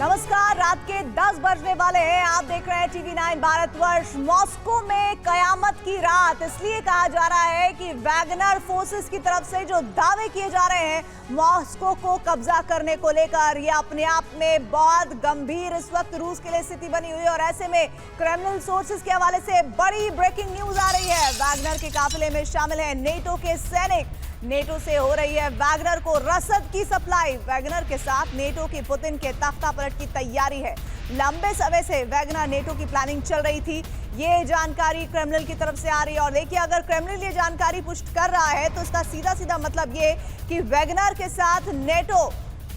नमस्कार, रात के 10 बजने वाले हैं। आप देख रहे हैं टीवी 9 भारतवर्ष। मॉस्को में कयामत की रात इसलिए कहा जा रहा है कि वैगनर फोर्सेस की तरफ से जो दावे किए जा रहे हैं मॉस्को को कब्जा करने को लेकर, ये अपने आप में बहुत गंभीर इस वक्त रूस के लिए स्थिति बनी हुई है। और ऐसे में क्रेमलिन सोर्सेस के हवाले से बड़ी ब्रेकिंग न्यूज आ रही है। वैगनर के काफिले में शामिल है नेटो के सैनिक। नेटो से हो रही है वैगनर को रसद की सप्लाई। वैगनर के साथ नेटो की पुतिन के तख्ता पलट की तैयारी है। लंबे समय से वैगनर नेटो की प्लानिंग चल रही थी। ये जानकारी क्रेमलिन की तरफ से आ रही है। और देखिए, अगर क्रेमलिन ये जानकारी पुष्ट कर रहा है तो इसका सीधा सीधा मतलब ये कि वैगनर के साथ नेटो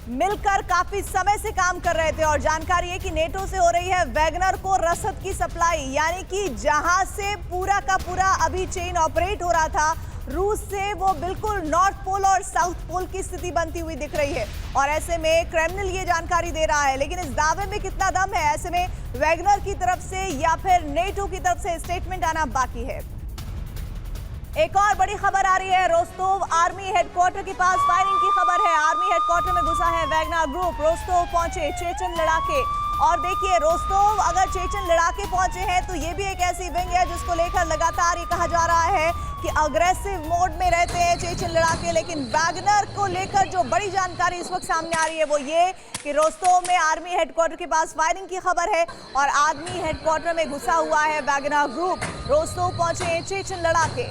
मिलकर काफी समय से काम कर रहे थे। और जानकारी है कि नेटो से हो रही है वैगनर को रसद की सप्लाई, यानी कि जहां से पूरा का पूरा अभी चेन ऑपरेट हो रहा था रूस से, वो बिल्कुल नॉर्थ पोल और साउथ पोल की स्थिति बनती हुई दिख रही है। और ऐसे में क्रेमलिन ये जानकारी दे रहा है, लेकिन इस दावे में कितना दम है, ऐसे में वैगनर की तरफ से या फिर नेटो की तरफ से स्टेटमेंट आना बाकी है। एक और बड़ी खबर आ रही है। रोस्तोव आर्मी हेडक्वार्टर के पास फायरिंग की खबर है। आर्मी हेडक्वार्टर में घुसा है वैगनर ग्रुप। रोस्तोव पहुंचे चेचन लड़ाके। और देखिए, रोस्तोव अगर चेचन लड़ाके पहुंचे हैं तो ये भी एक ऐसी विंग है जिसको लेकर लगातार ये कहा जा रहा है कि अग्रेसिव मोड में रहते हैं चेचन लड़ाके। लेकिन वैगनर को लेकर जो बड़ी जानकारी इस वक्त सामने आ रही है वो ये कि रोस्तोव में आर्मी हेडक्वार्टर के पास फायरिंग की खबर है और आर्मी हेडक्वार्टर में घुसा हुआ है वैगनर ग्रुप। रोस्तोव पहुंचे चेचन लड़ाके।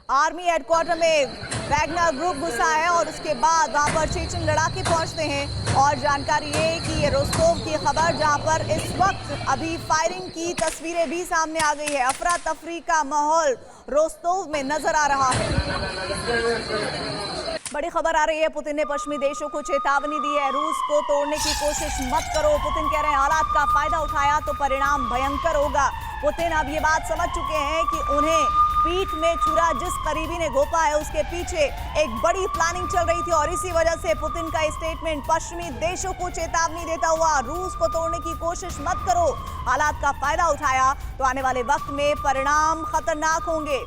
आर्मी हेडक्वार्टर में वैगनर ग्रुप घुसा है और उसके बाद वहां पर चेचन लड़ाके पहुंचते हैं। और जानकारी ये कि ये रोस्तोव की खबर, जहां पर इस वक्त अभी फायरिंग की तस्वीरें भी सामने आ गई है। अफरा तफरी का माहौल रोस्तोव में नजर आ रहा है। बड़ी खबर आ रही है, पुतिन ने पश्चिमी देशों को चेतावनी दी है, रूस को तोड़ने की कोशिश मत करो। पुतिन कह रहे हैं हालात का फायदा उठाया तो परिणाम भयंकर होगा। पुतिन अब ये बात समझ चुके हैं कि उन्हें पीठ में छुरा जिस करीबी ने घोंपा है उसके पीछे एक बड़ी प्लानिंग चल रही थी। और इसी वजह से पुतिन का स्टेटमेंट पश्चिमी देशों को चेतावनी देता हुआ, रूस को तोड़ने की कोशिश मत करो, हालात का फायदा उठाया तो आने वाले वक्त में परिणाम खतरनाक होंगे।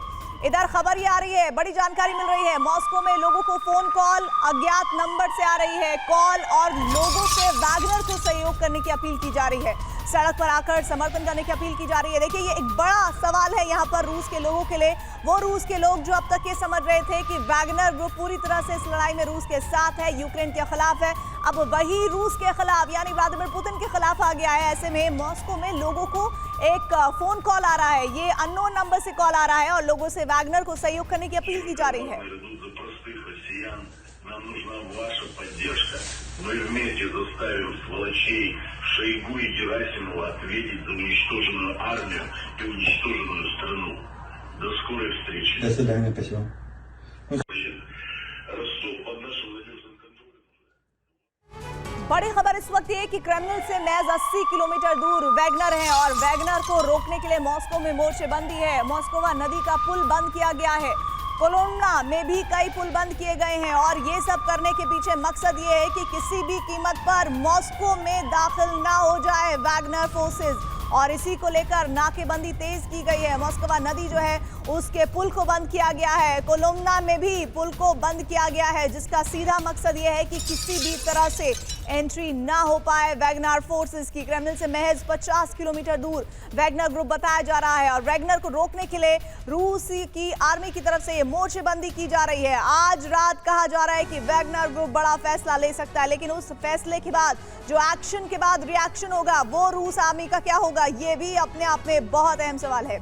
इधर खबर ये आ रही है, बड़ी जानकारी मिल रही है, मॉस्को में लोगों को फोन कॉल अज्ञात नंबर से आ रही है कॉल और लोगों से वैगनर को सहयोग करने की अपील की जा रही है, सड़क पर आकर समर्थन करने की अपील की जा रही है। देखिए, ये एक बड़ा सवाल है यहाँ पर रूस के लोगों के लिए। वो रूस के लोग जो अब तक ये समझ रहे थे कि वैगनर ग्रुप पूरी तरह से इस लड़ाई में रूस के साथ है, यूक्रेन के खिलाफ है, अब वही रूस के खिलाफ यानी व्लादिमीर पुतिन के खिलाफ आ गया है। ऐसे में मॉस्को में लोगों को एक फोन कॉल आ रहा है, ये अननोन नंबर से कॉल आ रहा है और लोगों से वैगनर को सहयोग करने की अपील की जा रही है। Мы вместе заставим сволочей Шойгу и Герасимова ответить за уничтоженную армию и уничтоженную страну. До скорой встречи. До свидания, спасибо. Ростов под нашим надежным контролем. बड़ी खबर इस वक्त ये कि क्रेमलिन से महज 80 किलोमीटर दूर वैगनर है और वैगनर को रोकने के लिए मॉस्को में मोर्चेबंदी है। मॉस्कोवा नदी का पुल बंद किया गया है, कोलोन्ना में भी कई पुल बंद किए गए हैं। और ये सब करने के पीछे मकसद ये है कि किसी भी कीमत पर मॉस्को में दाखिल ना हो जाए वैगनर फोर्सेस। और इसी को लेकर नाकेबंदी तेज की गई है। मॉस्कोवा नदी जो है उसके पुल को बंद किया गया है, कोलोम्ना में भी पुल को बंद किया गया है, जिसका सीधा मकसद ये है कि किसी भी तरह से एंट्री ना हो पाए वैगनर फोर्सेस की। क्रेमलिन से महज 50 किलोमीटर दूर वैगनर ग्रुप बताया जा रहा है और वैगनर को रोकने के लिए रूस की आर्मी की तरफ से ये मोर्चेबंदी की जा रही है। आज रात कहा जा रहा है कि वैगनर ग्रुप बड़ा फैसला ले सकता है, लेकिन उस फैसले के बाद जो एक्शन के बाद रिएक्शन होगा वो रूस आर्मी का क्या होगा, ये भी अपने आप में बहुत अहम सवाल है।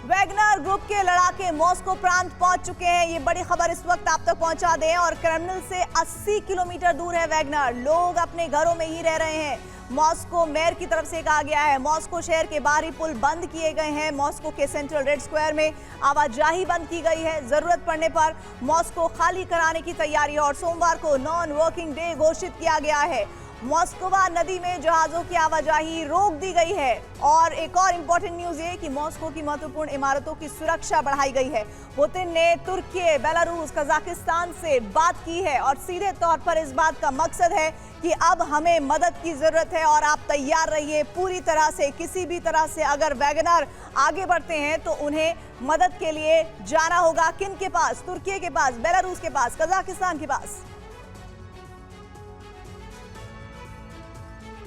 वैगनर ग्रुप के लड़ाके मॉस्को प्रांत पहुंच चुके हैं, ये बड़ी खबर इस वक्त आप तक पहुंचा दें। और क्रेमलिन से 80 किलोमीटर दूर है वैगनर, लोग अपने घरों में ही रह रहे हैं। मॉस्को मेयर की तरफ से कहा गया है मॉस्को शहर के बाहरी पुल बंद किए गए हैं, मॉस्को के सेंट्रल रेड स्क्वायर में आवाजाही बंद की गई है, जरूरत पड़ने पर मॉस्को खाली कराने की तैयारी है और सोमवार को नॉन वर्किंग डे घोषित किया गया है। मॉस्कोवा नदी में जहाजों की आवाजाही रोक दी गई है। और एक और इंपॉर्टेंट न्यूज ये कि मॉस्को की महत्वपूर्ण इमारतों की सुरक्षा बढ़ाई गई है। पुतिन ने तुर्की, बेलारूस, कजाकिस्तान से बात की है और सीधे तौर पर इस बात का मकसद है कि अब हमें मदद की जरूरत है और आप तैयार रहिए पूरी तरह से। किसी भी तरह से अगर वैगनर आगे बढ़ते हैं तो उन्हें मदद के लिए जाना होगा। किन के पास? तुर्की के पास, बेलारूस के पास, कजाकिस्तान के पास।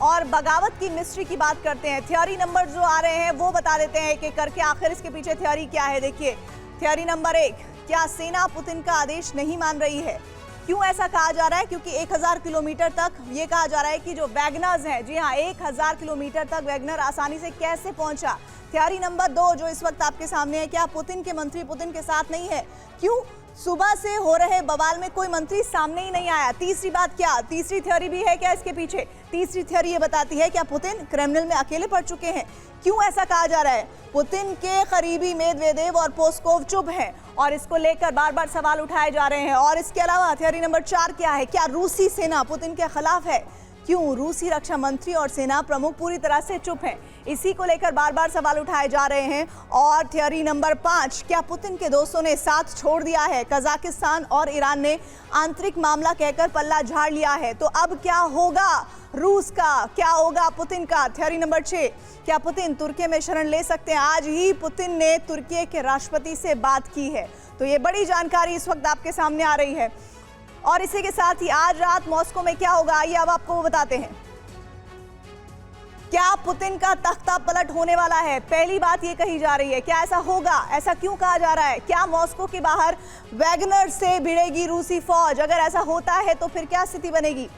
और बगावत की मिस्ट्री की बात करते हैं। थ्योरी नंबर जो आ रहे हैं वो बता देते हैं कि करके आखिर इसके पीछे थ्योरी क्या है। देखिए, थ्योरी नंबर 1, क्या सेना पुतिन का आदेश नहीं मान रही है? क्यों ऐसा कहा जा रहा है? क्योंकि 1000 किलोमीटर तक ये कहा जा रहा है कि जो वैगनर्स हैं, जी हाँ, 1000 किलोमीटर तक वैगनर आसानी से कैसे पहुंचा। थ्योरी नंबर 2 जो इस वक्त आपके सामने है, क्या पुतिन के मंत्री पुतिन के साथ नहीं है? क्यों सुबह से हो रहे बवाल में कोई मंत्री सामने ही नहीं आया? तीसरी बात क्या? तीसरी थ्योरी भी है क्या इसके पीछे? तीसरी थ्योरी ये बताती है क्या पुतिन क्रेमलिन में अकेले पड़ चुके हैं? क्यों ऐसा कहा जा रहा है? पुतिन के करीबी मेदवेदेव और पोस्कोव चुप हैं और इसको लेकर बार बार सवाल उठाए जा रहे हैं। और इसके अलावा थ्योरी नंबर 4 क्या है? क्या रूसी सेना पुतिन के खिलाफ है? क्यों रूसी रक्षा मंत्री और सेना प्रमुख पूरी तरह से चुप हैं? इसी को लेकर बार बार सवाल उठाए जा रहे हैं। और थ्योरी नंबर 5, क्या पुतिन के दोस्तों ने साथ छोड़ दिया है? कजाकिस्तान और ईरान ने आंतरिक मामला कहकर पल्ला झाड़ लिया है। तो अब क्या होगा रूस का? क्या होगा पुतिन का? थ्योरी नंबर 6, क्या पुतिन तुर्की में शरण ले सकते हैं? आज ही पुतिन ने तुर्की के राष्ट्रपति से बात की है। तो ये बड़ी जानकारी इस वक्त आपके सामने आ रही है। और इसी के साथ ही आज रात मॉस्को में क्या होगा, आइए अब आपको बताते हैं। क्या पुतिन का तख्ता पलट होने वाला है? पहली बात ये कही जा रही है। क्या ऐसा होगा? ऐसा क्यों कहा जा रहा है? क्या मॉस्को के बाहर वैगनर से भिड़ेगी रूसी फौज? अगर ऐसा होता है तो फिर क्या स्थिति बनेगी?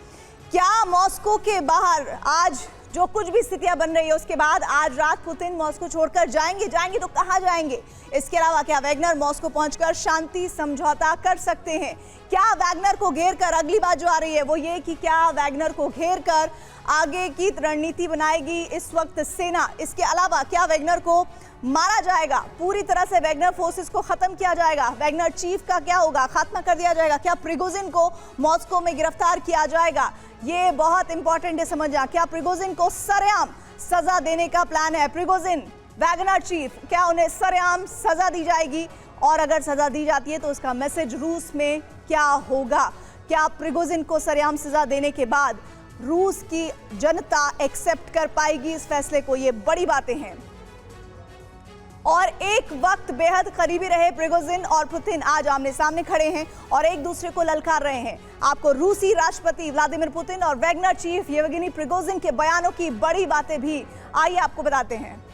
क्या मॉस्को के बाहर आज जो कुछ भी स्थितियां बन रही है उसके बाद आज रात पुतिन मॉस्को छोड़कर जाएंगे तो कहां जाएंगे? इसके अलावा क्या वैगनर मॉस्को पहुंचकर शांति समझौता कर सकते हैं? क्या वैगनर को घेर कर, अगली बात जो आ रही है वो ये कि क्या वैगनर को घेर कर आगे की रणनीति बनाएगी इस वक्त सेना? इसके अलावा क्या वैगनर को मारा जाएगा? पूरी तरह से वैगनर फोर्सेस को खत्म किया जाएगा? वैगनर चीफ का क्या होगा? खात्मा कर दिया जाएगा? क्या प्रिगोजिन को मॉस्को में गिरफ्तार किया जाएगा? ये बहुत इंपॉर्टेंट है समझना। क्या प्रिगोजिन को सरेआम सजा देने का प्लान है? प्रिगोजिन वैगनर चीफ, क्या उन्हें सरेआम सजा दी जाएगी? और अगर सजा दी जाती है तो उसका मैसेज रूस में क्या होगा? क्या प्रिगोजिन को सरेआम सजा देने के बाद रूस की जनता एक्सेप्ट कर पाएगी इस फैसले को? ये बड़ी बातें हैं। और एक वक्त बेहद करीबी रहे प्रिगोजिन और पुतिन आज आमने सामने खड़े हैं और एक दूसरे को ललकार रहे हैं। आपको रूसी राष्ट्रपति व्लादिमीर पुतिन और वैगनर चीफ येवगेनी प्रिगोजिन के बयानों की बड़ी बातें भी आइए आपको बताते हैं।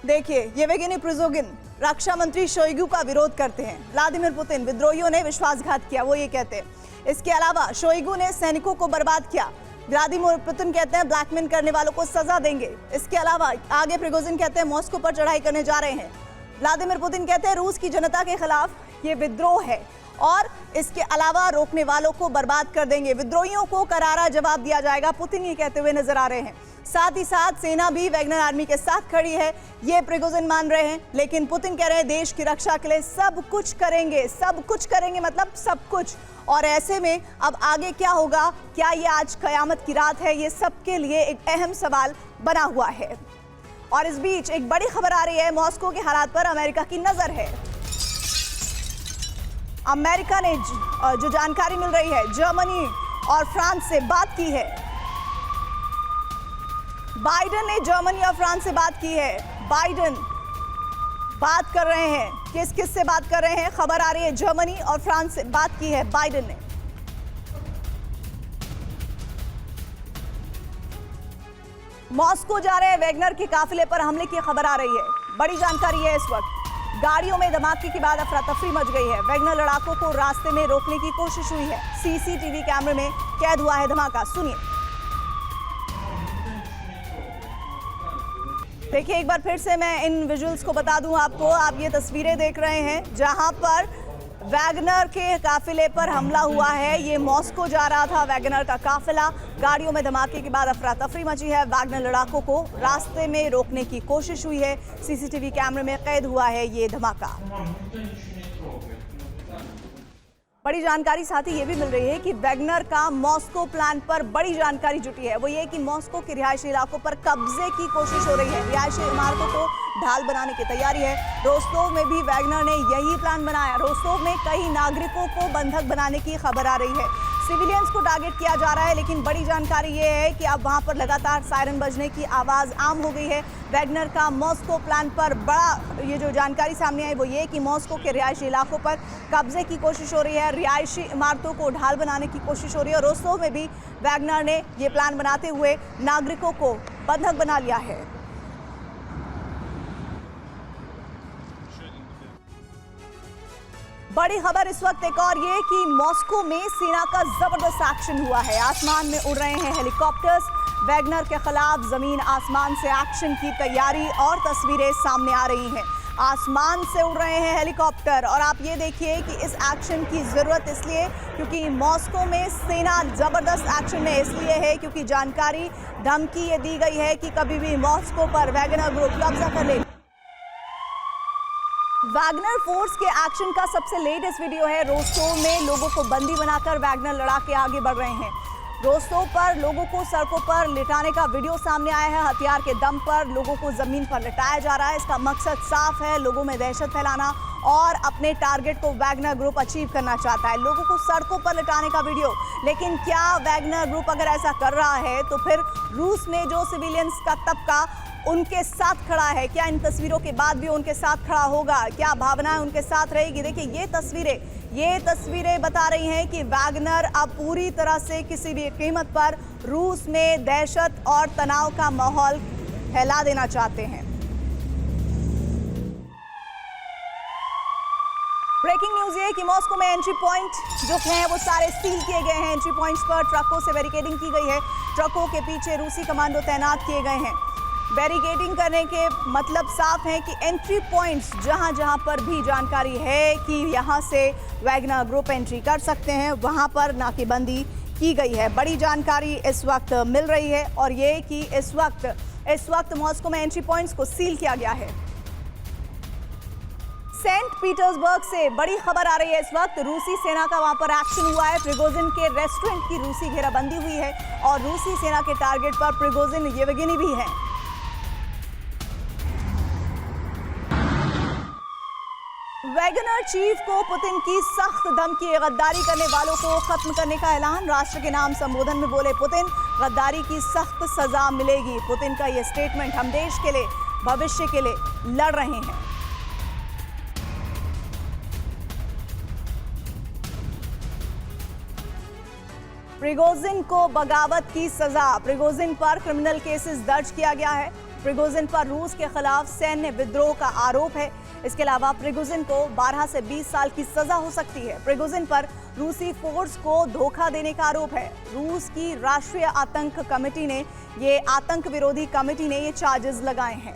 देखिए, येवगेनी प्रिगोजिन रक्षा मंत्री शोइगु का विरोध करते हैं। व्लादिमीर पुतिन विद्रोहियों ने विश्वासघात किया, वो ये कहते हैं। इसके अलावा शोइगु ने सैनिकों को बर्बाद किया। व्लादिमीर पुतिन कहते हैं ब्लैकमेल करने वालों को सजा देंगे। इसके अलावा आगे प्रिगोजिन कहते हैं मॉस्को पर चढ़ाई करने जा रहे हैं। व्लादिमीर पुतिन कहते हैं रूस की जनता के खिलाफ ये विद्रोह है और इसके अलावा रोकने वालों को बर्बाद कर देंगे। विद्रोहियों को करारा जवाब दिया जाएगा, पुतिन ये कहते हुए नजर आ रहे हैं। साथ ही साथ सेना भी वैगनर आर्मी के साथ खड़ी है, ये प्रिगोजिन मान रहे हैं। लेकिन पुतिन कह रहे हैं देश की रक्षा के लिए सब कुछ करेंगे मतलब सब कुछ। और ऐसे में अब आगे क्या होगा? क्या ये आज कयामत की रात है? ये सबके लिए एक अहम सवाल बना हुआ है। और इस बीच एक बड़ी खबर आ रही है, मॉस्को के हालात पर अमेरिका की नजर है। अमेरिका ने जो जानकारी मिल रही है, जर्मनी और फ्रांस से बात की है। बाइडेन ने जर्मनी और फ्रांस से बात की है। बाइडेन बात कर रहे हैं, किस से बात कर रहे हैं? खबर आ रही है जर्मनी और फ्रांस से बात की है बाइडेन ने। मॉस्को जा रहे वैगनर के काफिले पर हमले की खबर आ रही है। बड़ी जानकारी है इस वक्त। गाड़ियों में धमाके के बाद अफरा तफरी मच गई है। वैगनर लड़ाकों को रास्ते में रोकने की कोशिश हुई है। सीसीटीवी कैमरे में कैद हुआ है धमाका, सुनिए। देखिए, एक बार फिर से मैं इन विजुअल्स को बता दूं आपको। आप ये तस्वीरें देख रहे हैं जहां पर वैगनर के काफिले पर हमला हुआ है। ये मॉस्को जा रहा था वैगनर का काफिला। गाड़ियों में धमाके के बाद अफरा तफरी मची है। वैगनर लड़ाकों को रास्ते में रोकने की कोशिश हुई है। सीसीटीवी कैमरे में कैद हुआ है ये धमाका। बड़ी जानकारी साथ ही ये भी मिल रही है कि वैगनर का मॉस्को प्लान पर बड़ी जानकारी जुटी है। वो ये कि मॉस्को के रिहायशी इलाकों पर कब्जे की कोशिश हो रही है। रिहायशी इमारतों को ढाल बनाने की तैयारी है। रोस्तोव में भी वैगनर ने यही प्लान बनाया। रोस्तोव में कई नागरिकों को बंधक बनाने की खबर आ रही है। सिविलियंस को टारगेट किया जा रहा है, लेकिन बड़ी जानकारी ये है कि अब वहां पर लगातार सायरन बजने की आवाज आम हो गई है। वैगनर का मॉस्को प्लान पर बड़ा ये जो जानकारी सामने आई वो ये कि मॉस्को के रिहायशी इलाकों पर कब्जे की कोशिश हो रही है। रिहायशी इमारतों को ढाल बनाने की कोशिश हो रही है। रोस्तोव में भी वैगनर ने ये प्लान बनाते हुए नागरिकों को बंधक बना लिया है। बड़ी खबर इस वक्त एक और ये कि मॉस्को में सेना का जबरदस्त एक्शन हुआ है। आसमान में उड़ रहे हैं हेलीकॉप्टर्स। वैगनर के खिलाफ जमीन आसमान से एक्शन की तैयारी और तस्वीरें सामने आ रही हैं। आसमान से उड़ रहे हैं हेलीकॉप्टर और आप ये देखिए कि इस एक्शन की जरूरत इसलिए क्योंकि मॉस्को में सेना जबरदस्त एक्शन में इसलिए है क्योंकि जानकारी धमकी ये दी गई है कि कभी भी मॉस्को पर वैगनर ग्रुप कब्जा कर ले। वैगनर फोर्स के एक्शन का सबसे लेटेस्ट वीडियो है। रोस्तोव में लोगों को बंदी बनाकर वैगनर लड़ाके आगे बढ़ रहे हैं। रोस्तोव पर लोगों को सड़कों पर लिटाने का वीडियो सामने आया है। हथियार के दम पर लोगों को जमीन पर लिटाया जा रहा है। इसका मकसद साफ है, लोगों में दहशत फैलाना और अपने टारगेट को वैगनर ग्रुप अचीव करना चाहता है। लोगों को सड़कों पर लिटाने का वीडियो। लेकिन क्या वैगनर ग्रुप अगर ऐसा कर रहा है तो फिर रूस में जो सिविलियंस का तबका उनके साथ खड़ा है, क्या इन तस्वीरों के बाद भी उनके साथ खड़ा होगा? क्या भावनाएं उनके साथ रहेगी? देखिए ये तस्वीरें बता रही हैं कि वैगनर अब पूरी तरह से किसी भी कीमत पर रूस में दहशत और तनाव का माहौल फैला देना चाहते हैं। ब्रेकिंग न्यूज ये कि मॉस्को में एंट्री पॉइंट जो हैं वो सारे सील किए गए हैं। एंट्री पॉइंट्स पर ट्रकों से बैरिकेडिंग की गई है। ट्रकों के पीछे रूसी कमांडो तैनात किए गए हैं। बैरिकेडिंग करने के मतलब साफ है कि एंट्री पॉइंट्स जहां पर भी जानकारी है कि यहां से वैगनर ग्रुप एंट्री कर सकते हैं वहां पर नाकेबंदी की गई है। बड़ी जानकारी इस वक्त मिल रही है और ये कि इस वक्त मॉस्को में एंट्री पॉइंट्स को सील किया गया है। सेंट पीटर्सबर्ग से बड़ी खबर आ रही है। इस वक्त रूसी सेना का वहां पर एक्शन हुआ है। प्रिगोजिन के रेस्टोरेंट की रूसी घेराबंदी हुई है और रूसी सेना के टारगेट पर प्रिगोजिन येवगेनी भी है। वैगनर चीफ को पुतिन की सख्त धमकी। गद्दारी करने वालों को खत्म करने का ऐलान। राष्ट्र के नाम संबोधन में बोले पुतिन, गद्दारी की सख्त सजा मिलेगी। पुतिन का यह स्टेटमेंट, हम देश के लिए, भविष्य के लिए लड़ रहे हैं। प्रिगोजिन को बगावत की सजा। प्रिगोजिन पर क्रिमिनल केसेस दर्ज किया गया है। प्रिगोजिन पर रूस के खिलाफ सैन्य विद्रोह का आरोप है। इसके अलावा प्रिगोजिन को 12 से 20 साल की सजा हो सकती है। प्रिगोजिन पर रूसी फोर्स को धोखा देने का आरोप है। रूस की राष्ट्रीय आतंक कमेटी ने आतंक विरोधी कमेटी ने ये चार्जेस लगाए हैं।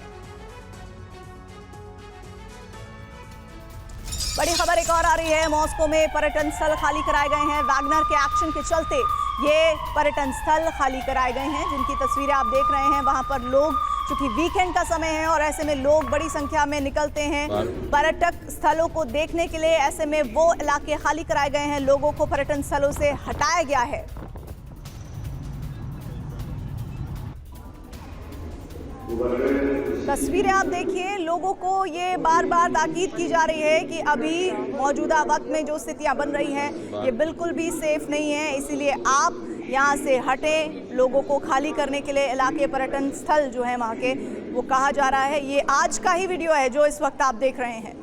बड़ी खबर एक और आ रही है। मॉस्को में पर्यटन स्थल खाली कराए गए हैं। वैगनर के एक्शन के चलते ये पर्यटन स्थल खाली कराए गए हैं, जिनकी तस्वीरें आप देख रहे हैं। वहां पर लोग, चूंकि वीकेंड का समय है और ऐसे में लोग बड़ी संख्या में निकलते हैं पर्यटक स्थलों को देखने के लिए। ऐसे में वो इलाके खाली कराए गए हैं, लोगों को पर्यटन स्थलों से हटाया गया है। तस्वीरें आप देखिए, लोगों को ये बार बार ताकीद की जा रही है कि अभी मौजूदा वक्त में जो स्थितियां बन रही हैं ये बिल्कुल भी सेफ नहीं है, इसीलिए आप यहाँ से हटें। लोगों को खाली करने के लिए इलाके, पर्यटन स्थल जो है वहाँ के, वो कहा जा रहा है। ये आज का ही वीडियो है जो इस वक्त आप देख रहे हैं।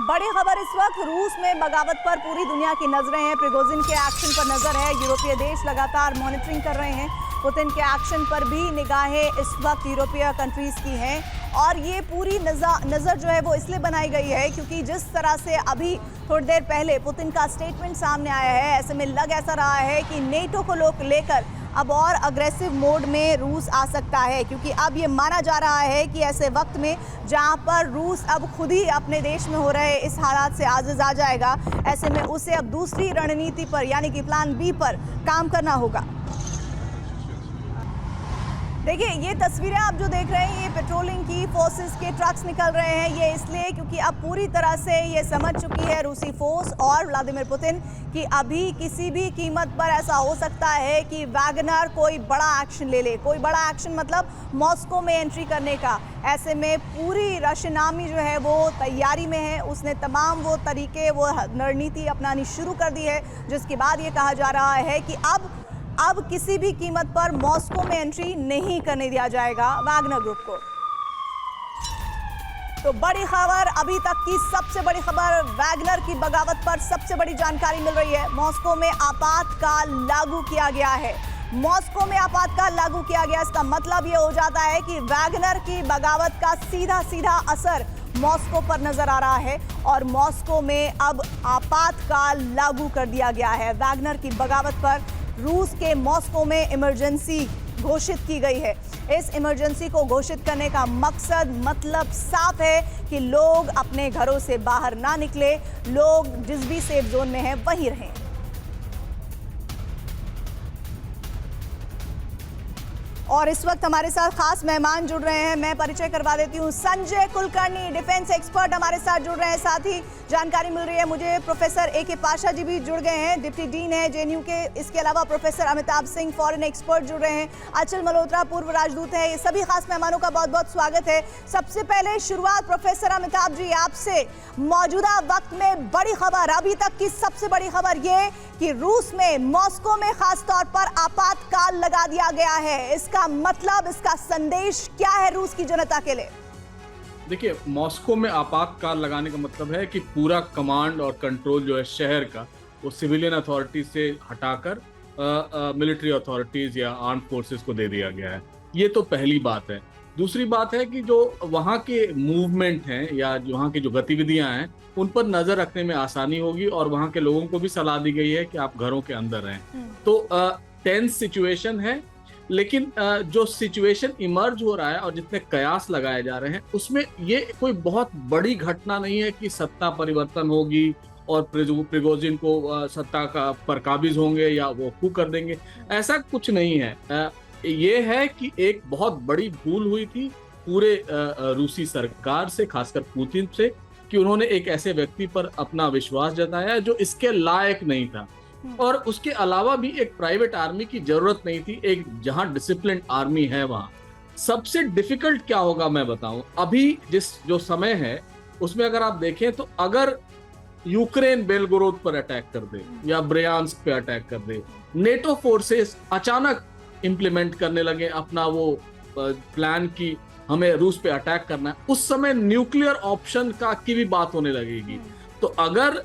बड़ी खबर इस वक्त, रूस में बगावत पर पूरी दुनिया की नजरें हैं। प्रिगोजिन के एक्शन पर नजर है। यूरोपीय देश लगातार मॉनिटरिंग कर रहे हैं। पुतिन के एक्शन पर भी निगाहें इस वक्त यूरोपीय कंट्रीज की हैं और ये पूरी नज़र जो है वो इसलिए बनाई गई है क्योंकि जिस तरह से अभी थोड़ी देर पहले पुतिन का स्टेटमेंट सामने आया है, ऐसे में लग ऐसा रहा है कि नेटो को लेकर अब और अग्रेसिव मोड में रूस आ सकता है, क्योंकि अब ये माना जा रहा है कि ऐसे वक्त में जहां पर रूस अब खुद ही अपने देश में हो रहे इस हालात से आजिज आ जाएगा, ऐसे में उसे अब दूसरी रणनीति पर यानी कि प्लान बी पर काम करना होगा। देखिए ये तस्वीरें आप जो देख रहे हैं, ये पेट्रोलिंग की फोर्सेस के ट्रक्स निकल रहे हैं। ये इसलिए क्योंकि अब पूरी तरह से ये समझ चुकी है रूसी फोर्स और व्लादिमीर पुतिन कि अभी किसी भी कीमत पर ऐसा हो सकता है कि वैगनर कोई बड़ा एक्शन ले ले। कोई बड़ा एक्शन मतलब मॉस्को में एंट्री करने का। ऐसे में पूरी रशियन आर्मी जो है वो तैयारी में है। उसने तमाम वो तरीके, वो रणनीति अपनानी शुरू कर दी है, जिसके बाद ये कहा जा रहा है कि अब किसी भी कीमत पर मॉस्को में एंट्री नहीं करने दिया जाएगा वैगनर ग्रुप को। तो बड़ी खबर, अभी तक की सबसे बड़ी खबर, वैगनर की बगावत पर सबसे बड़ी जानकारी मिल रही है। मॉस्को में आपातकाल लागू किया गया है। मॉस्को में आपातकाल लागू किया गया, इसका मतलब ये हो जाता है कि वैगनर की बगावत का सीधा सीधा असर मॉस्को पर नजर आ रहा है और मॉस्को में अब आपातकाल लागू कर दिया गया है। वैगनर की बगावत पर रूस के मॉस्को में इमरजेंसी घोषित की गई है। इस इमरजेंसी को घोषित करने का मकसद, मतलब साफ है कि लोग अपने घरों से बाहर ना निकले, लोग जिस भी सेफ जोन में हैं वहीं रहें। और इस वक्त हमारे साथ खास मेहमान जुड़ रहे हैं। मैं परिचय करवा देती हूँ, संजय कुलकर्णी डिफेंस एक्सपर्ट हमारे साथ जुड़ रहे हैं। साथ ही जानकारी मिल रही है मुझे प्रोफेसर AK पाशा जी भी जुड़ गए हैं, डिप्टी डीन है JNU के। इसके अलावा professor Amitabh Singh foreign expert जुड़ रहे हैं, अचल मल्होत्रा पूर्व राजदूत हैं। ये सभी खास मेहमानों का बहुत बहुत स्वागत है। सबसे पहले शुरुआत प्रोफेसर अमिताभ जी आपसे। मौजूदा वक्त में बड़ी खबर, अभी तक की सबसे बड़ी खबर ये कि रूस में, मॉस्को में खास तौर पर आपातकाल लगा दिया गया है। इसका मतलब, इसका संदेश क्या है रूस की जनता के लिए? देखिए, मॉस्को में आपातकाल लगाने का मतलब है कि पूरा कमांड और कंट्रोल जो है शहर का, वो सिविलियन अथॉरिटी से हटाकर मिलिट्री अथॉरिटीज या आर्म फोर्सेस को दे दिया गया है। ये तो पहली बात है। दूसरी बात है कि जो वहाँ के मूवमेंट हैं या वहाँ की जो गतिविधियां हैं, उन पर नजर रखने में आसानी होगी और वहाँ के लोगों को भी सलाह दी गई है कि आप घरों के अंदर रहें। तो टेंस सिचुएशन है, लेकिन जो सिचुएशन इमर्ज हो रहा है और जितने कयास लगाए जा रहे हैं, उसमें ये कोई बहुत बड़ी घटना नहीं है कि सत्ता परिवर्तन होगी और प्रिगोजिन को सत्ता का पर काबिज होंगे या वो कू कर देंगे। ऐसा कुछ नहीं है। ये है कि एक बहुत बड़ी भूल हुई थी पूरे रूसी सरकार से, खासकर पुतिन से, कि उन्होंने एक ऐसे व्यक्ति पर अपना विश्वास जताया जो इसके लायक नहीं था। और उसके अलावा भी एक प्राइवेट आर्मी की जरूरत नहीं थी, एक जहां डिसिप्लिन आर्मी है वहां। सबसे डिफिकल्ट क्या होगा मैं बताऊं, अभी जो समय है उसमें अगर आप देखें तो अगर यूक्रेन बेलगोरोद पर अटैक कर दे या ब्रयांस्क पे अटैक कर दे, नेटो फोर्सेस अचानक इंप्लीमेंट करने लगे अपना वो प्लान की हमें रूस पे अटैक करना है, उस समय न्यूक्लियर ऑप्शन की भी बात होने लगेगी। तो अगर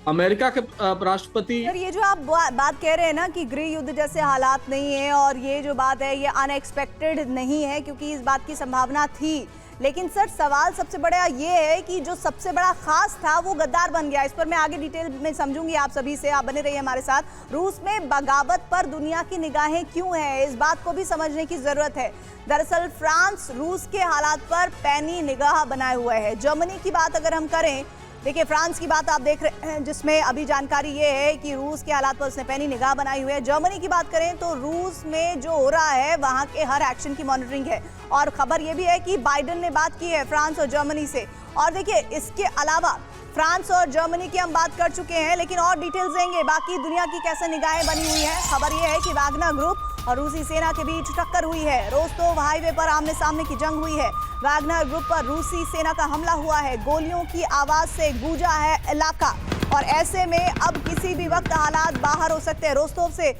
अमेरिका के राष्ट्रपति, ये जो आप बात कह रहे हैं ना कि गृह युद्ध जैसे हालात नहीं है, और ये जो बात है ये अनएक्सपेक्टेड नहीं है क्योंकि इस बात की संभावना थी, लेकिन सर सवाल सबसे बड़ा ये है कि जो सबसे बड़ा खास था वो गद्दार बन गया। इस पर मैं आगे डिटेल में समझूंगी आप सभी से, आप बने रहिए हमारे साथ। रूस में बगावत पर दुनिया की निगाहें क्यों हैं, इस बात को भी समझने की जरूरत है। दरअसल फ्रांस रूस के हालात पर पैनी निगाह बनाए हुए है। जर्मनी की बात अगर हम करें, देखिए फ्रांस की बात आप देख रहे हैं जिसमें अभी जानकारी ये है कि रूस के हालात पर उसने पैनी निगाह बनाई हुई है। जर्मनी की बात करें तो रूस में जो हो रहा है वहां के हर एक्शन की मॉनिटरिंग है, और खबर ये भी है कि बाइडेन ने बात की है फ्रांस और जर्मनी से। और देखिए इसके अलावा फ्रांस और जर्मनी की हम बात कर चुके हैं, लेकिन और डिटेल्स देंगे बाकी दुनिया की कैसे निगाहें बनी हुई हैं। खबर ये है कि वैगनर ग्रुप और रूसी सेना के बीच टक्कर हुई है। रोस्तोव हाईवे पर आमने सामने की जंग हुई है। वैगनर ग्रुप पर रूसी सेना का हमला हुआ है। गोलियों की आवाज से गूंजा है इलाका, और ऐसे में अब किसी भी वक्त हालात बाहर हो सकते हैं। रोस्तोव से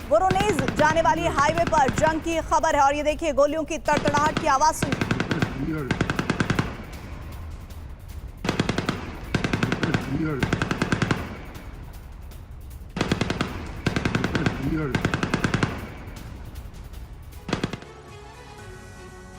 वोरोनेज जाने वाली हाईवे पर जंग की खबर है, और ये देखिए गोलियों की तड़तड़ाहट की आवाज सुनिए।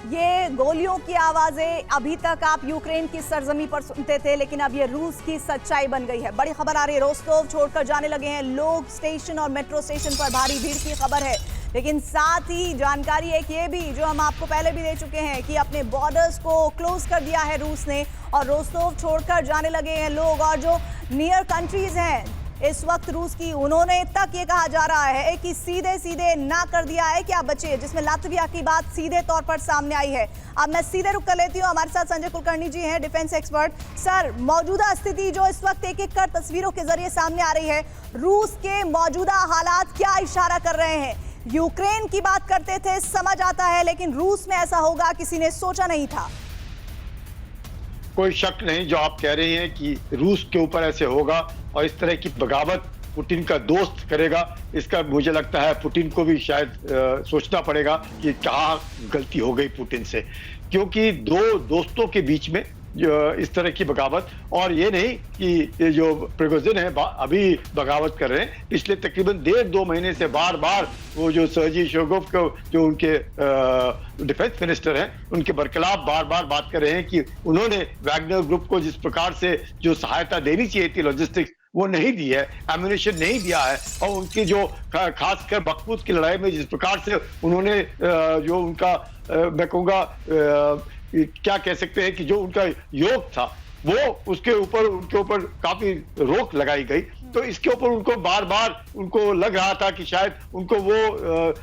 ये गोलियों की आवाजें अभी तक आप यूक्रेन की सरजमी पर सुनते थे, लेकिन अब ये रूस की सच्चाई बन गई है। बड़ी खबर आ रही है, रोस्तोव छोड़कर जाने लगे हैं लोग। स्टेशन और मेट्रो स्टेशन पर भारी भीड़ की खबर है, लेकिन साथ ही जानकारी है कि ये भी जो हम आपको पहले भी दे चुके हैं कि अपने बॉर्डर्स को क्लोज कर दिया है रूस ने, और रोस्तोव छोड़कर जाने लगे हैं लोग। और जो नियर कंट्रीज हैं इस वक्त रूस की, उन्होंने तक ये कहा जा रहा है कि सीधे सीधे ना कर दिया है क्या बचे, जिसमें लातविया की बात सीधे तौर पर सामने आई है। अब मैं सीधे रुक कर लेती हूँ, हमारे साथ संजय कुलकर्णी जी हैं, डिफेंस एक्सपर्ट। सर, मौजूदा स्थिति जो इस वक्त एक एक कर तस्वीरों के जरिए सामने आ रही है, रूस के मौजूदा हालात क्या इशारा कर रहे हैं? यूक्रेन की बात करते थे, समझ आता है, लेकिन रूस में ऐसा होगा किसी ने सोचा नहीं था। कोई शक नहीं जो आप कह रही हैं कि रूस के ऊपर ऐसे होगा और इस तरह की बगावत पुतिन का दोस्त करेगा, इसका मुझे लगता है पुतिन को भी शायद सोचना पड़ेगा कि क्या गलती हो गई पुतिन से, क्योंकि दो दोस्तों के बीच में इस तरह की बगावत, और ये नहीं कि ये जो प्रिगोजिन है अभी बगावत कर रहे हैं, पिछले तकरीबन 1.5-2 महीने से बार बार वो जो सर्जी शोइगु को, जो उनके डिफेंस मिनिस्टर हैं, उनके बरखिलाफ बार बार बात कर रहे हैं कि उन्होंने वैगनर ग्रुप को जिस प्रकार से जो सहायता देनी चाहिए थी लॉजिस्टिक्स, वो नहीं दी है, एम्यूनिशन नहीं दिया है, और उनकी जो खासकर बखमूत की लड़ाई में जिस प्रकार से उन्होंने जो उनका मैं कहूँगा क्या कह सकते हैं कि जो उनका योग था वो उनके ऊपर काफी रोक लगाई गई, तो इसके ऊपर उनको बार बार उनको लग रहा था कि शायद उनको वो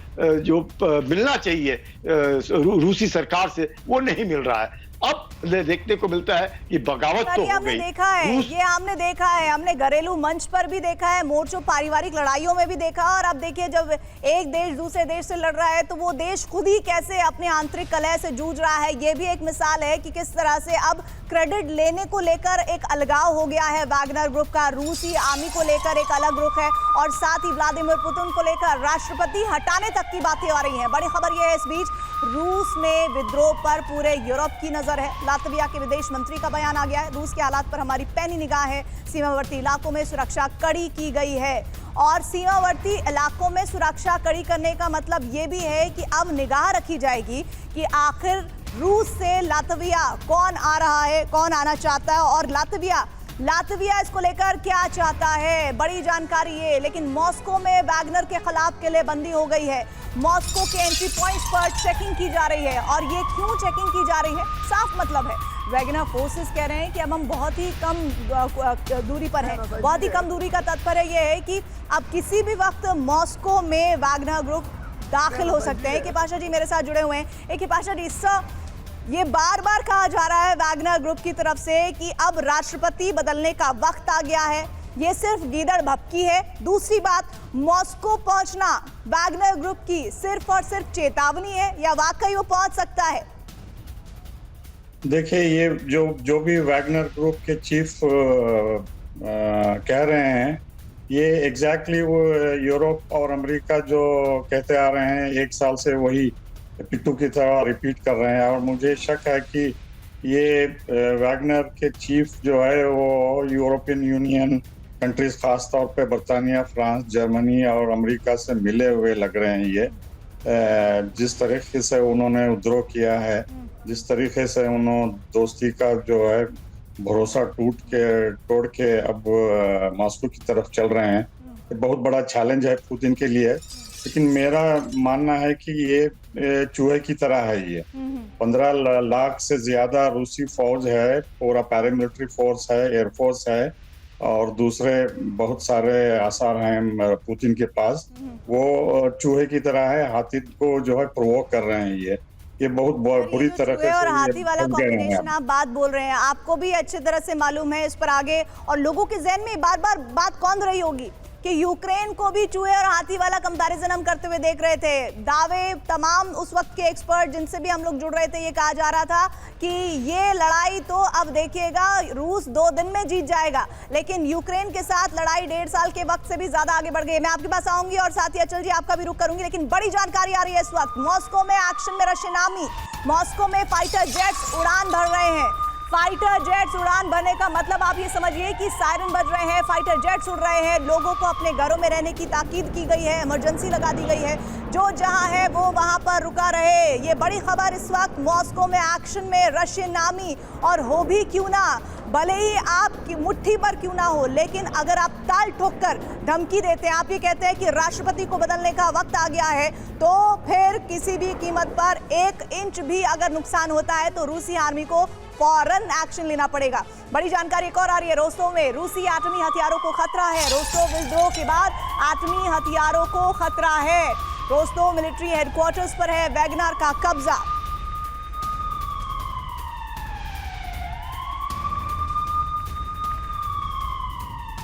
जो मिलना चाहिए रूसी सरकार से वो नहीं मिल रहा है। अब देखने को मिलता है कि बगावत तो हो गई। देखा है, ये हमने देखा है, हमने घरेलू मंच पर भी देखा है, मोर्चों पारिवारिक लड़ाइयों में भी देखा, और अब देखिए जब एक देश दूसरे देश से लड़ रहा है तो वो देश खुद ही कैसे अपने आंतरिक कलह से जूझ रहा है। ये भी एक मिसाल है कि किस तरह से अब क्रेडिट लेने को लेकर एक अलगाव हो गया है वैगनर ग्रुप का, रूसी आर्मी को लेकर एक अलग रुख है, और साथ ही व्लादिमीर पुतिन को लेकर राष्ट्रपति हटाने तक की बातें आ रही हैं। बड़ी खबर यह है इस बीच रूस में विद्रोह पर पूरे यूरोप की नजर है। लातविया के विदेश मंत्री का बयान आ गया है, रूस के हालात पर हमारी पैनी निगाह है, सीमावर्ती इलाकों में सुरक्षा कड़ी की गई है, और सीमावर्ती इलाकों में सुरक्षा कड़ी करने का मतलब ये भी है कि अब निगाह रखी जाएगी कि आखिर रूस से लातविया कौन आ रहा है, कौन आना चाहता है, और लातविया इसको लेकर क्या चाहता है। बड़ी जानकारी ये, लेकिन मॉस्को में वैगनर के खिलाफ किलेबंदी हो गई है, मॉस्को के एंट्री पॉइंट्स पर चेकिंग की जा रही है, और ये क्यों चेकिंग की जा रही है, साफ मतलब है वैगनर फोर्सेस कह रहे हैं कि अब हम बहुत ही कम दूरी पर हैं। बहुत ही कम दूरी का तात्पर्य ये है कि अब किसी भी वक्त मॉस्को में वैगनर ग्रुप दाखिल हो सकते हैं। के पाशा जी मेरे साथ जुड़े हुए हैं। एक पाशा जी, ये बार बार कहा जा रहा है वैगनर ग्रुप की तरफ से कि अब राष्ट्रपति बदलने का वक्त आ गया है, ये सिर्फ गीदड़ भपकी है। दूसरी बात, मॉस्को पहुंचना वैगनर ग्रुप की सिर्फ और सिर्फ चेतावनी है, या वाकई वो पहुंच सकता है? देखिए, ये जो भी वैगनर ग्रुप के चीफ कह रहे हैं, ये एग्जैक्टली वो यूरोप और अमेरिका जो कहते आ रहे हैं 1 साल से, वही पिट्टू की तरह रिपीट कर रहे हैं। और मुझे शक है कि ये वैगनर के चीफ जो है वो यूरोपियन यूनियन कंट्रीज, खास तौर पे बर्तानिया, फ्रांस, जर्मनी और अमेरिका से मिले हुए लग रहे हैं। ये जिस तरीके से उन्होंने विद्रोह किया है, जिस तरीके से उन्होंने दोस्ती का जो है भरोसा तोड़ के अब मॉस्को की तरफ चल रहे हैं, बहुत बड़ा चैलेंज है पुतिन के लिए। लेकिन मेरा मानना है कि ये चूहे की तरह है। ये 15 लाख से ज्यादा रूसी फौज है, पूरा पैरामिलिट्री फोर्स है, एयरफोर्स है, और दूसरे बहुत सारे आसार हैं पुतिन के पास। वो चूहे की तरह है, हाथी को जो है प्रोवोक कर रहे हैं। ये बहुत बुरी तरह से और हाथी वाला कॉम्बिनेशन आप बात बोल रहे हैं, आपको भी अच्छी तरह से मालूम है इस पर आगे, और लोगों के जहन में बार बार बात कौन रही होगी कि यूक्रेन को भी चूहे और हाथी वाला कंपैरिजन हम करते हुए देख रहे थे। दावे तमाम उस वक्त के एक्सपर्ट जिनसे भी हम लोग जुड़ रहे थे, ये कहा जा रहा था कि ये लड़ाई तो अब देखिएगा रूस 2 दिन में जीत जाएगा, लेकिन यूक्रेन के साथ लड़ाई 1.5 साल के वक्त से भी ज्यादा आगे बढ़ गई। मैं आपके पास आऊंगी और साथ ही अचल जी आपका भी रुख करूंगी, लेकिन बड़ी जानकारी आ रही है इस वक्त मॉस्को में एक्शन में रशियन आर्मी, मॉस्को में फाइटर जेट्स उड़ान भर रहे हैं। फाइटर जेट्स उड़ान भरने का मतलब आप ये समझिए कि सायरन बज रहे हैं, फाइटर जेट्स उड़ रहे हैं, लोगों को अपने घरों में रहने की ताकीद की गई है, इमरजेंसी लगा दी गई है, जो जहां है वो वहां पर रुका रहे। ये बड़ी खबर इस वक्त मॉस्को में एक्शन में रशियन आर्मी, और हो भी क्यों ना, भले ही आपकी मुट्ठी पर क्यों ना हो, लेकिन अगर आप ताल ठोक कर धमकी देते हैं, आप ये कहते हैं कि राष्ट्रपति को बदलने का वक्त आ गया है, तो फिर किसी भी कीमत पर 1 इंच भी अगर नुकसान होता है तो रूसी आर्मी को फौरन एक्शन लेना पड़ेगा। बड़ी जानकारी एक और आ रही है, रोस्तोव में रूसी एटमी हथियारों को खतरा है। रोस्तोव विद्रोह के बाद एटमी हथियारों को खतरा है। रोस्तोव मिलिट्री हेडक्वार्टर्स पर है वैगनर का कब्जा।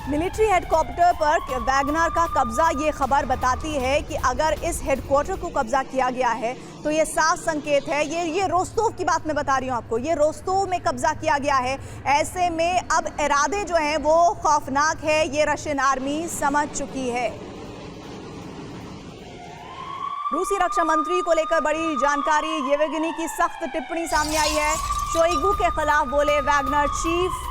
मिलिट्री हेडक्वार्टर पर वैगनर का कब्जा, ये खबर बताती है कि अगर इस हेडक्वार्टर को कब्जा किया गया है तो ये साफ संकेत है, ये रोस्तोव की बात मैं बता रही हूँ आपको, ये रोस्तोव में कब्जा किया गया है। ऐसे में अब इरादे जो हैं वो खौफनाक है, ये रशियन आर्मी समझ चुकी है। रूसी रक्षा मंत्री को लेकर बड़ी जानकारी, येवगेनी की सख्त टिप्पणी सामने आई है। शोइगु के खिलाफ बोले वैगनर चीफ,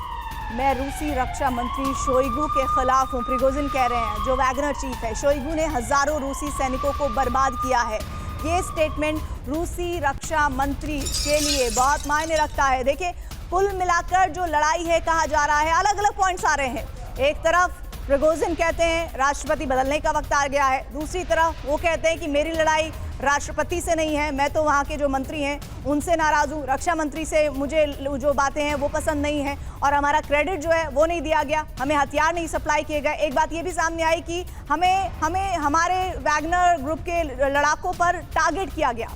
मैं रूसी रक्षा मंत्री शोइगु के खिलाफ हूं, प्रिगोजिन कह रहे हैं, जो वैगनर चीफ है। शोइगु ने हजारों रूसी सैनिकों को बर्बाद किया है। ये स्टेटमेंट रूसी रक्षा मंत्री के लिए बहुत मायने रखता है। देखिए, कुल मिलाकर जो लड़ाई है, कहा जा रहा है, अलग अलग पॉइंट्स आ रहे हैं। एक तरफ प्रिगोजिन कहते हैं राष्ट्रपति बदलने का वक्त आ गया है, दूसरी तरफ वो कहते हैं कि मेरी लड़ाई राष्ट्रपति से नहीं है, मैं तो वहाँ के जो मंत्री हैं उनसे नाराज़ हूँ, रक्षा मंत्री से मुझे जो बातें हैं वो पसंद नहीं है और हमारा क्रेडिट जो है वो नहीं दिया गया, हमें हथियार नहीं सप्लाई किए गए। एक बात ये भी सामने आई कि हमें हमारे वैगनर ग्रुप के लड़ाकों पर टारगेट किया गया।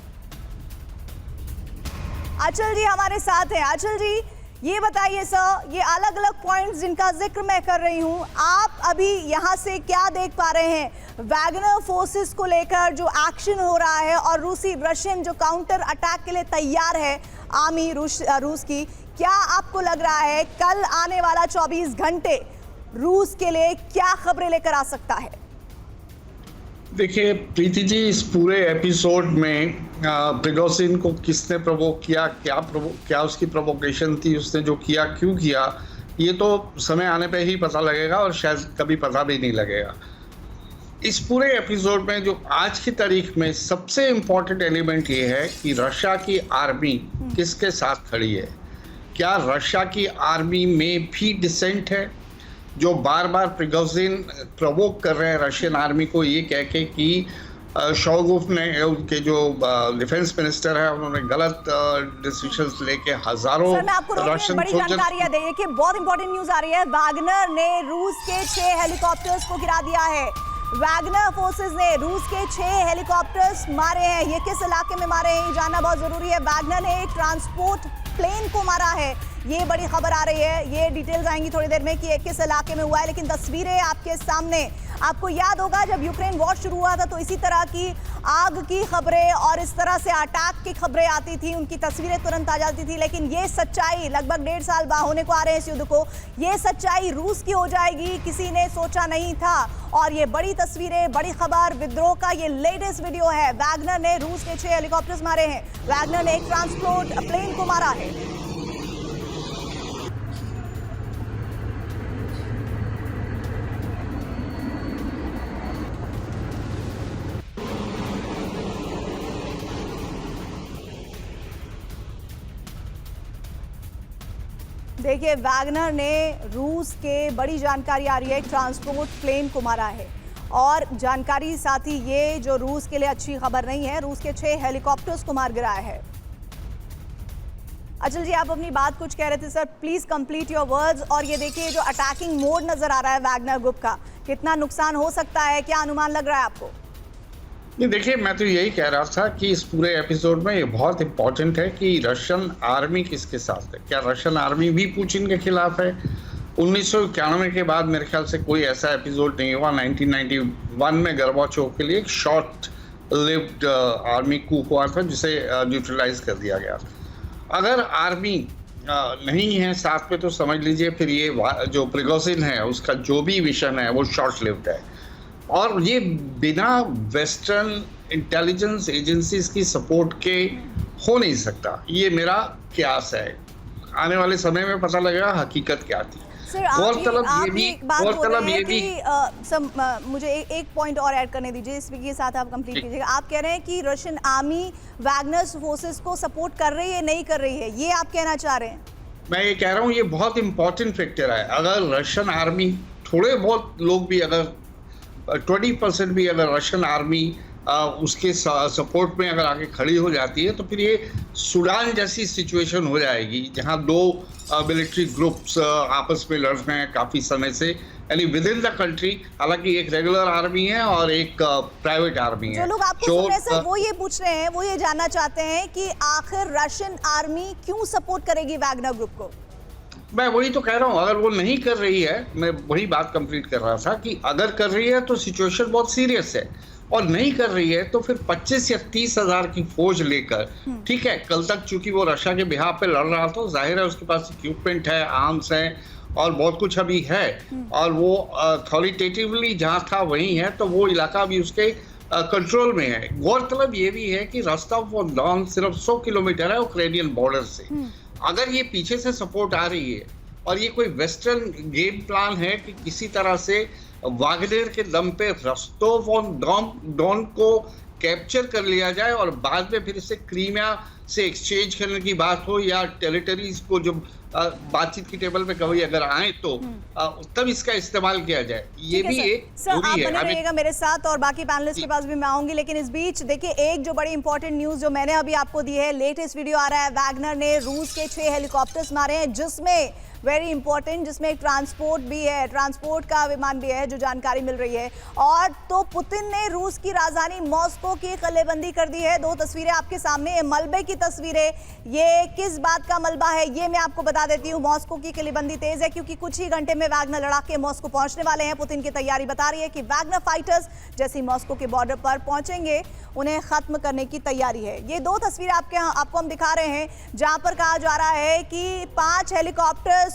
अचल जी हमारे साथ हैं। अचल जी, ये बताइए सर, ये अलग अलग पॉइंट्स जिनका जिक्र मैं कर रही हूँ, आप अभी यहाँ से क्या देख पा रहे हैं वैगनर फोर्सेस को लेकर जो एक्शन हो रहा है और रशियन जो काउंटर अटैक के लिए तैयार है आर्मी रूस की, क्या आपको लग रहा है कल आने वाला 24 घंटे रूस के लिए क्या खबरें लेकर आ सकता है? देखिए प्रीति जी, इस पूरे एपिसोड में प्रिगोजिन को किसने प्रोवोक किया, क्या उसकी प्रोवोकेशन थी, उसने जो किया क्यों किया, ये तो समय आने पे ही पता लगेगा और शायद कभी पता भी नहीं लगेगा। इस पूरे एपिसोड में जो आज की तारीख में सबसे इम्पोर्टेंट एलिमेंट ये है कि रशिया की आर्मी किसके साथ खड़ी है। क्या रशिया की आर्मी में भी डिसेंट है, जो बार बार प्रिगोजिन प्रोवोक कर रहे हैं रशियन आर्मी को, ये कह के कि शोइगु ने, उनके जो डिफेंस मिनिस्टर है, उन्होंने गलत डिसीजंस लेके हजारों रशियन बड़ी जानकारी है। देखिए कि बहुत इंपॉर्टेंट न्यूज आ रही है, वैगनर ने रूस के 6 हेलीकॉप्टर्स को गिरा दिया है। वैगनर फोर्सेस ने रूस के 6 हेलीकॉप्टर्स मारे हैं। ये किस इलाके में मारे हैं ये जानना बहुत जरूरी है। वैगनर ने एक ट्रांसपोर्ट प्लेन को मारा है, ये बड़ी खबर आ रही है। ये डिटेल्स आएंगी थोड़ी देर में कि किस इलाके में हुआ है, लेकिन तस्वीरें आपके सामने। आपको याद होगा जब यूक्रेन वॉर शुरू हुआ था तो इसी तरह की आग की खबरें और इस तरह से अटैक की खबरें आती थी, उनकी तस्वीरें तुरंत आ जाती थी। लेकिन ये सच्चाई लगभग 1.5 साल होने को आ रहे हैं इस युद्ध को, ये सच्चाई रूस की हो जाएगी, किसी ने सोचा नहीं था। और ये बड़ी तस्वीरें, बड़ी खबर, विद्रोह का ये लेटेस्ट वीडियो है। वैगनर ने रूस के 6 हेलीकॉप्टर्स मारे हैं। वैगनर ने एक ट्रांसपोर्ट प्लेन को मारा है। देखिए, वैगनर ने रूस के, बड़ी जानकारी आ रही है, ट्रांसपोर्ट प्लेन को मारा है। और जानकारी साथ ही ये जो रूस के लिए अच्छी खबर नहीं है, रूस के 6 हेलीकॉप्टर्स को मार गिराया है। अचल जी, आप अपनी बात कुछ कह रहे थे sir, please complete your words. और ये देखिए जो अटैकिंग मोड नजर आ रहा है वैगनर ग्रुप का, कितना नुकसान हो सकता है, क्या अनुमान लग रहा है आपको? नहीं, देखिए मैं तो यही कह रहा था कि इस पूरे एपिसोड में ये बहुत इंपॉर्टेंट है कि रशियन आर्मी किसके साथ है। क्या रशियन आर्मी भी पुतिन के खिलाफ है? 1991 के बाद मेरे ख्याल से कोई ऐसा एपिसोड नहीं हुआ। 1991 में गोर्बाचोव के लिए एक शॉर्ट लिव्ड आर्मी कू हुआ था जिसे न्यूट्रलाइज कर दिया गया। अगर आर्मी नहीं है साथ में तो समझ लीजिए फिर ये जो प्रिगोजिन है उसका जो भी विजन है वो शॉर्ट लिव्ड है। और ये बिना वेस्टर्न इंटेलिजेंस एजेंसीज की सपोर्ट के हो नहीं सकता, ये मेरा क्यास है। आने वाले समय में पता लगेगा हकीकत क्या थी। मुझे एक पॉइंट और ऐड करने दीजिए, इसके साथ आप कंप्लीट कीजिएगा। आप कह रहे हैं कि रशियन आर्मी वैगनर फोर्सेस को सपोर्ट कर रही है, नहीं कर रही है, ये आप कहना चाह रहे हैं? मैं ये कह रहा हूँ ये बहुत इंपॉर्टेंट फैक्टर है। अगर रशियन आर्मी, थोड़े बहुत लोग भी, अगर 20% भी अगर रशियन आर्मी उसके सपोर्ट में अगर आगे खड़ी हो जाती है तो फिर ये सूडान जैसी सिचुएशन हो जाएगी, जहां दो मिलिट्री ग्रुप्स आपस में लड़ रहे हैं काफी समय से, यानी विद इन द कंट्री। हालांकि एक रेगुलर आर्मी है और एक प्राइवेट आर्मी है। जो लोग आपको सुन रहे हैं सर, वो ये पूछ रहे हैं, वो ये जानना चाहते हैं कि आखिर रशियन आर्मी क्यों सपोर्ट करेगी वैगनर ग्रुप को? मैं वही तो कह रहा हूँ, अगर वो नहीं कर रही है, मैं वही बात कंप्लीट कर रहा था कि अगर कर रही है तो सिचुएशन बहुत सीरियस है, और नहीं कर रही है तो फिर 25 या 30 हजार की फौज लेकर, ठीक है, कल तक चूंकि वो रशिया के बिहाफ पे लड़ रहा था, जाहिर है उसके पास इक्विपमेंट है, आर्म्स है और बहुत कुछ अभी है, और वो अथॉरिटेटिवली जहाँ था वहीं है, तो वो इलाका भी उसके कंट्रोल में है। गौरतलब ये भी है कि रोस्टोव-ऑन-डॉन सिर्फ 100 किलोमीटर है यूक्रेनियन बॉर्डर से। अगर ये पीछे से सपोर्ट आ रही है और ये कोई वेस्टर्न गेम प्लान है कि किसी तरह से वागनेर के दम पे रोस्टोव-ऑन-डॉन को कैप्चर कर लिया जाए और बाद में फिर इसे क्रीमिया से एक्सचेंज करने की बात हो, या टेरिटरीज को जो बातचीत की टेबल पे कभी अगर आए तो तब इसका इस्तेमाल किया जाए, ये भी एक जरूरी है। बने रहिएगा मेरे साथ और बाकी पैनलिस्ट के पास भी मैं आऊंगी, लेकिन इस बीच देखिए एक जो बड़ी इंपॉर्टेंट न्यूज जो मैंने अभी आपको दी है, लेटेस्ट वीडियो आ रहा है, वैगनर ने रूस के 6 हेलीकॉप्टर्स मारे हैं, जिसमें वेरी इंपॉर्टेंट, जिसमें एक ट्रांसपोर्ट भी है, ट्रांसपोर्ट का विमान भी है, जो जानकारी मिल रही है। और तो पुतिन ने रूस की राजधानी मॉस्को की किलेबंदी कर दी है। 2 तस्वीरें आपके सामने, मलबे की तस्वीरें, ये किस बात का मलबा है ये मैं आपको बता देती हूँ। मॉस्को की किलेबंदी तेज है क्योंकि कुछ ही घंटे में वैगनर लड़ाके मॉस्को पहुंचने वाले हैं। पुतिन की तैयारी बता रही है कि वैगनर फाइटर्स जैसे ही मॉस्को के बॉर्डर पर पहुंचेंगे उन्हें खत्म करने की तैयारी है। ये 2 तस्वीरें आपको हम दिखा रहे हैं, जहां पर कहा जा रहा है कि 5 हेलीकॉप्टर्स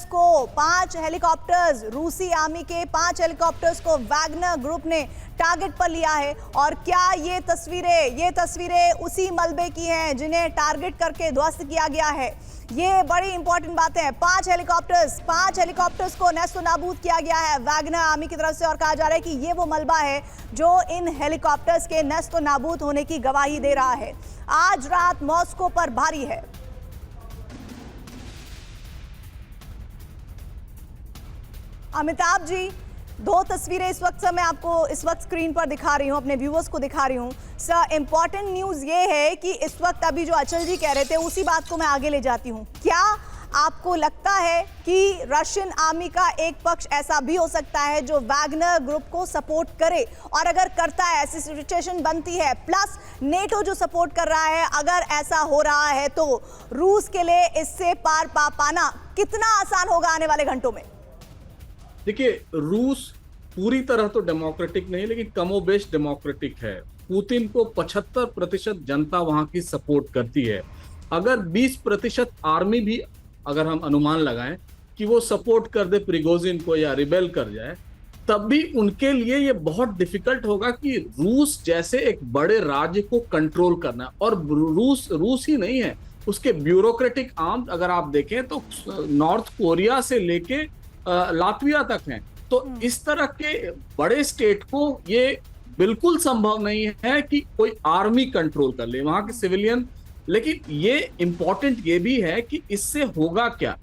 रूसी आर्मी के 5 हेलीकॉप्टर्स को वैगनर ग्रुप ने टारगेट पर लिया है। और क्या ये तस्वीरें उसी मलबे की हैं जिन्हें टारगेट करके ध्वस्त किया गया है? ये बड़ी इंपॉर्टेंट बातें हैं। 5 हेलीकॉप्टर्स को नेस्तो नाबूद किया गया है वैगनर आर्मी की तरफ से, और कहा जा रहा है कि ये वो मलबा है जो इन हेलीकॉप्टर्स के नेस्तो नाबूद होने की गवाही दे रहा है। आज रात मॉस्को पर भारी है। अमिताभ जी, 2 तस्वीरें इस वक्त मैं आपको स्क्रीन पर दिखा रही हूँ, अपने व्यूअर्स को दिखा रही हूँ। सर, इंपॉर्टेंट न्यूज़ ये है कि इस वक्त अभी जो अचल जी कह रहे थे उसी बात को मैं आगे ले जाती हूँ। क्या आपको लगता है कि रशियन आर्मी का एक पक्ष ऐसा भी हो सकता है जो वैगनर ग्रुप को सपोर्ट करे, और अगर करता है, ऐसी सिचुएशन बनती है, प्लस नेटो जो सपोर्ट कर रहा है, अगर ऐसा हो रहा है तो रूस के लिए इससे पार पाना कितना आसान होगा आने वाले घंटों में? देखिए, रूस पूरी तरह तो डेमोक्रेटिक नहीं, लेकिन कमोबेश डेमोक्रेटिक है। पुतिन को 75% जनता वहां की सपोर्ट करती है। अगर 20% आर्मी भी, अगर हम अनुमान लगाएं कि वो सपोर्ट कर दे प्रिगोजिन को या रिबेल कर जाए, तब भी उनके लिए ये बहुत डिफिकल्ट होगा कि रूस जैसे एक बड़े राज्य को कंट्रोल करना। और रूस ही नहीं है, उसके ब्यूरोक्रेटिक आर्म अगर आप देखें तो नॉर्थ कोरिया से लेके लातविया तक हैं। तो इस तरह के बड़े स्टेट को ये बिल्कुल संभव नहीं है कि कोई आर्मी कंट्रोल कर ले वहां के सिविलियन। लेकिन ये इंपॉर्टेंट ये भी है कि इससे होगा क्या,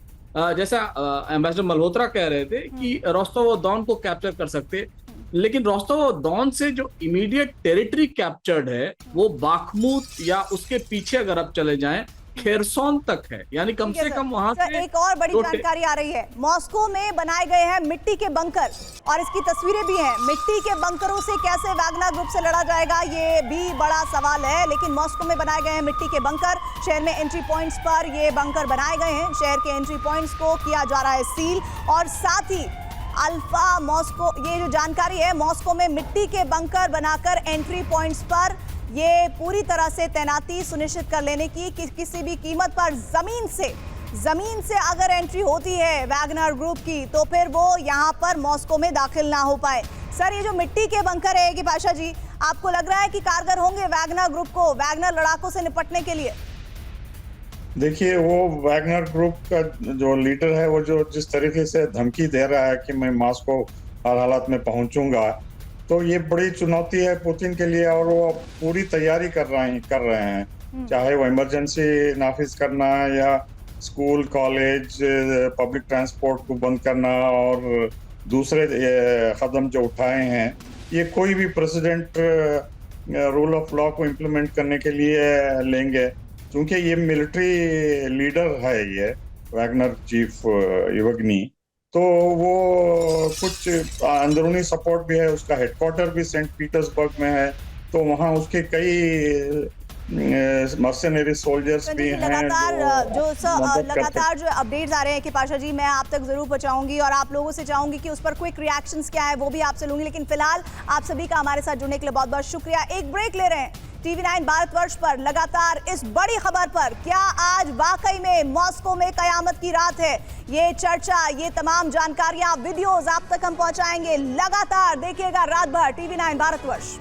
जैसा एम्बेसडर मल्होत्रा कह रहे थे कि रोस्टोव-ऑन-डॉन को कैप्चर कर सकते, लेकिन रोस्टोव-ऑन-डॉन से जो इमीडिएट टेरिटरी कैप्चर्ड है वो बाखमुत या उसके पीछे अगर आप चले जाएं खेरसोन तक है, यानी कम से कम वहां से। एक और बड़ी जानकारी आ रही है, मॉस्को में बनाए गए हैं मिट्टी के बंकर, और इसकी तस्वीरें भी हैं। मिट्टी के बंकरों से कैसे वैगनर ग्रुप से लड़ा जाएगा, ये भी बड़ा सवाल है। लेकिन मॉस्को में बनाए गए हैं मिट्टी के बंकर, शहर में एंट्री पॉइंट्स पर ये बंकर बनाए गए हैं। शहर के एंट्री पॉइंट्स को किया जा रहा है सील, और साथ ही अल्फा मॉस्को, ये जो जानकारी है, मॉस्को में मिट्टी के बंकर बनाकर एंट्री पॉइंट्स पर ये पूरी तरह से तैनाती सुनिश्चित कर लेने की कि किसी भी कीमत पर जमीन से अगर एंट्री होती है वैगनर ग्रुप की तो फिर वो यहाँ पर मॉस्को में दाखिल ना हो पाए। सर, ये जो मिट्टी के बंकर है कि पाशा जी, आपको लग रहा है कि कारगर होंगे वैगनर ग्रुप को वैगनर लड़ाकों से निपटने के लिए? देखिए, वो वैगनर ग्रुप का जो लीडर है, वो जो जिस तरीके से धमकी दे रहा है कि मैं मॉस्को हर हालत में पहुंचूंगा, तो ये बड़ी चुनौती है पुतिन के लिए, और वो पूरी तैयारी कर रहे हैं, चाहे वो इमरजेंसी नाफिज करना या स्कूल, कॉलेज, पब्लिक ट्रांसपोर्ट को बंद करना और दूसरे कदम जो उठाए हैं। ये कोई भी प्रेसिडेंट रूल ऑफ लॉ को इम्प्लीमेंट करने के लिए लेंगे, क्योंकि ये मिलिट्री लीडर है, ये वैगनर चीफ यवगनी, तो वो कुछ अंदरूनी सपोर्ट भी है, उसका हेडक्वार्टर भी सेंट पीटर्सबर्ग में है, तो वहाँ उसके कई मर्सेनरी सोल्जर्स भी हैं। लगातार जो अपडेट्स आ रहे हैं कि पाशा जी, मैं आप तक जरूर पहुंचाऊंगी और आप लोगों से चाहूंगी कि उस पर क्विक रिएक्शंस क्या है वो भी आपसे लूंगी, लेकिन फिलहाल आप सभी का हमारे साथ जुड़ने के लिए बहुत बहुत शुक्रिया। एक ब्रेक ले रहे हैं TV9 भारतवर्ष पर लगातार इस बड़ी खबर पर। क्या आज वाकई में मॉस्को में कयामत की रात है? ये चर्चा, ये तमाम जानकारियां, वीडियोस आप तक हम पहुंचाएंगे। लगातार देखिएगा रात भर TV9 भारतवर्ष।